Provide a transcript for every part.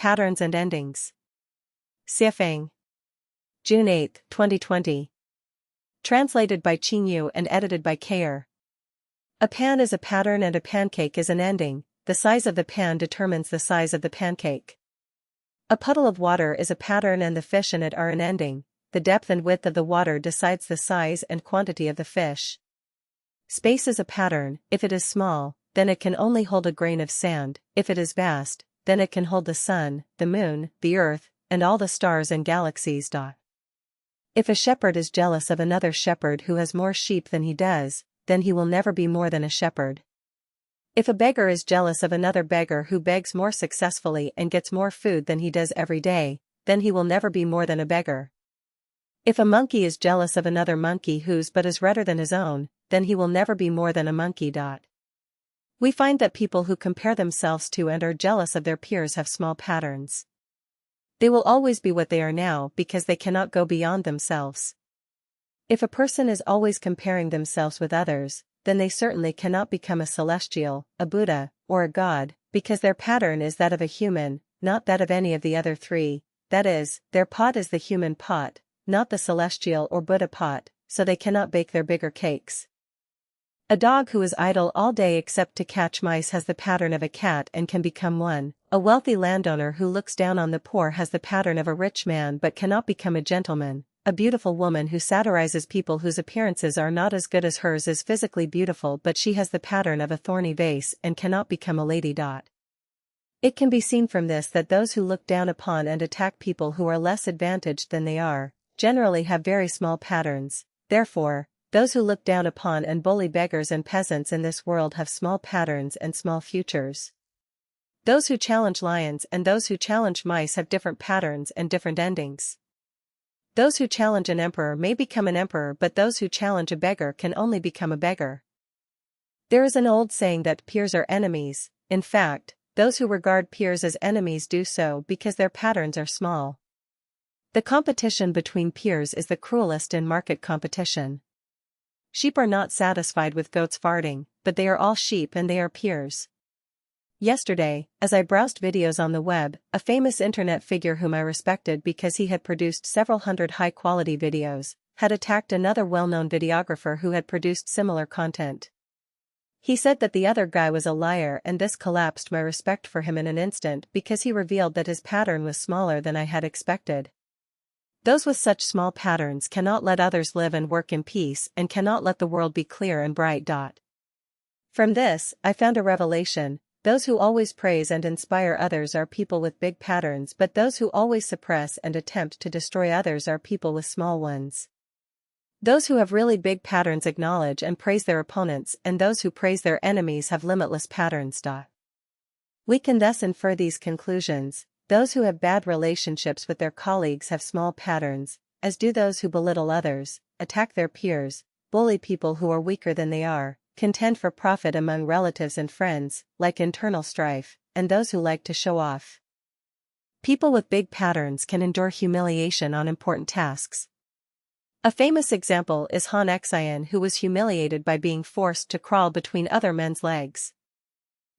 Patterns and Endings. Siafang. June 8, 2020. Translated by Qingyu and edited by Kayer. A pan is a pattern and a pancake is an ending. The size of the pan determines the size of the pancake. A puddle of water is a pattern and the fish in it are an ending. The depth and width of the water decides the size and quantity of the fish. Space is a pattern. If it is small, then it can only hold a grain of sand. If it is vast, then it can hold the sun, the moon, the earth, and all the stars and galaxies. If a shepherd is jealous of another shepherd who has more sheep than he does, then he will never be more than a shepherd. If a beggar is jealous of another beggar who begs more successfully and gets more food than he does every day, then he will never be more than a beggar. If a monkey is jealous of another monkey whose butt is redder than his own, then he will never be more than a monkey. We find that people who compare themselves to and are jealous of their peers have small patterns. They will always be what they are now because they cannot go beyond themselves. If a person is always comparing themselves with others, then they certainly cannot become a celestial, a Buddha, or a god, because their pattern is that of a human, not that of any of the other three. That is, their pot is the human pot, not the celestial or Buddha pot, so they cannot bake their bigger cakes. A dog who is idle all day except to catch mice has the pattern of a cat and can become one. A wealthy landowner who looks down on the poor has the pattern of a rich man but cannot become a gentleman. A beautiful woman who satirizes people whose appearances are not as good as hers is physically beautiful, but she has the pattern of a thorny vase and cannot become a lady. It can be seen from this that those who look down upon and attack people who are less advantaged than they are, generally have very small patterns. Therefore, those who look down upon and bully beggars and peasants in this world have small patterns and small futures. Those who challenge lions and those who challenge mice have different patterns and different endings. Those who challenge an emperor may become an emperor, but those who challenge a beggar can only become a beggar. There is an old saying that peers are enemies. In fact, those who regard peers as enemies do so because their patterns are small. The competition between peers is the cruelest in market competition. Sheep are not satisfied with goats farting, but they are all sheep and they are peers. Yesterday, as I browsed videos on the web, a famous internet figure whom I respected because he had produced several hundred high-quality videos, had attacked another well-known videographer who had produced similar content. He said that the other guy was a liar, and this collapsed my respect for him in an instant because he revealed that his pattern was smaller than I had expected. Those with such small patterns cannot let others live and work in peace and cannot let the world be clear and bright. From this, I found a revelation. Those who always praise and inspire others are people with big patterns, but those who always suppress and attempt to destroy others are people with small ones. Those who have really big patterns acknowledge and praise their opponents, and those who praise their enemies have limitless patterns. We can thus infer these conclusions. Those who have bad relationships with their colleagues have small patterns, as do those who belittle others, attack their peers, bully people who are weaker than they are, contend for profit among relatives and friends, like internal strife, and those who like to show off. People with big patterns can endure humiliation on important tasks. A famous example is Lifechanyuan, who was humiliated by being forced to crawl between other men's legs.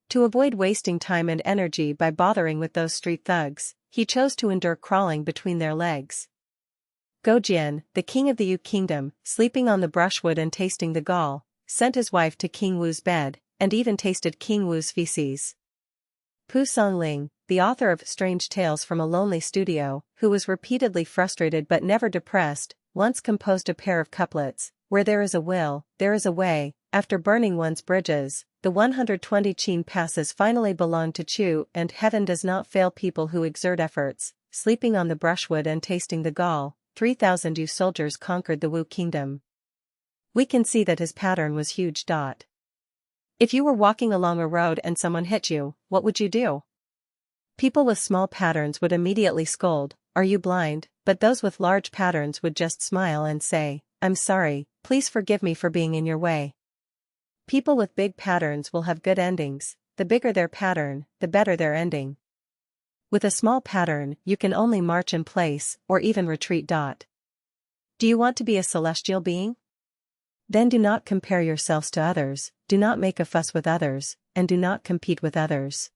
To avoid wasting time and energy by bothering with those street thugs, he chose to endure crawling between their legs. Gojian, the king of the Yu kingdom, sleeping on the brushwood and tasting the gall, sent his wife to King Wu's bed, and even tasted King Wu's feces. Pu Songling, the author of Strange Tales from a Lonely Studio, who was repeatedly frustrated but never depressed, once composed a pair of couplets: where there is a will, there is a way. After burning one's bridges, the 120 chin passes finally belong to Chu, and heaven does not fail people who exert efforts. Sleeping on the brushwood and tasting the gall, 3,000 Yu soldiers conquered the Wu kingdom. We can see that his pattern was huge. If you were walking along a road and someone hit you, what would you do? People with small patterns would immediately scold, "Are you blind?" But those with large patterns would just smile and say, "I'm sorry, please forgive me for being in your way." People with big patterns will have good endings. The bigger their pattern, the better their ending. With a small pattern, you can only march in place, or even retreat. Do you want to be a celestial being? Then do not compare yourselves to others, do not make a fuss with others, and do not compete with others.